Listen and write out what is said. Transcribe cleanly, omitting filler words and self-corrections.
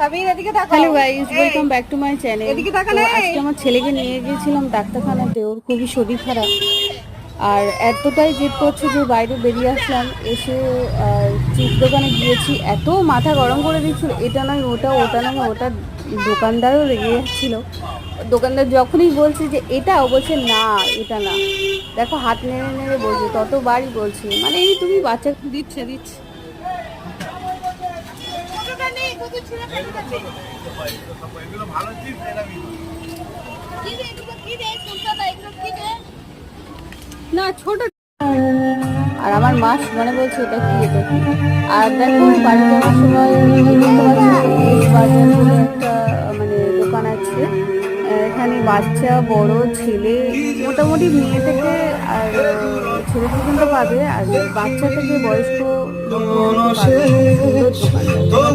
Hello guys, welcome back to my channel. আজকে আমার ছেলেকে নিয়ে গিয়েছিলাম ডাক্তারখানাতে। ওর খুবই শরীর খারাপ, আর এতটাই জেদ করছে যে বাইরে বেরিয়ে আসলাম। এসে চিপস দোকানে গিয়েছি, এত মাথা গরম করে দিচ্ছিল, এটা নয় ওটা, ওটা নয় ওটা। দোকানদারও রেগে যাচ্ছিল। দোকানদার যখনই বলছে যে এটা, ও বলছে না এটা না। দেখো হাত নেড়ে নেড়ে বলছে, ততবারই বলছি, মানে এই তুমি বাচ্চা দিচ্ছে দিচ্ছে। না ছোট। আর আমার মা মানে বলছে এটা কি এটা কি। আর দেখো বাড়ি যাওয়ার সময় দেখতে পাচ্ছি বাজার বলে একটা মানে দোকান আছে। এখানে বাচ্চা বড় ছেলে মোটামুটি মেয়ে থেকে আর ছেলে পর্যন্ত পাবে, আর বাচ্চা থেকে বয়স্ক পাবে। সুন্দর দোকানটা।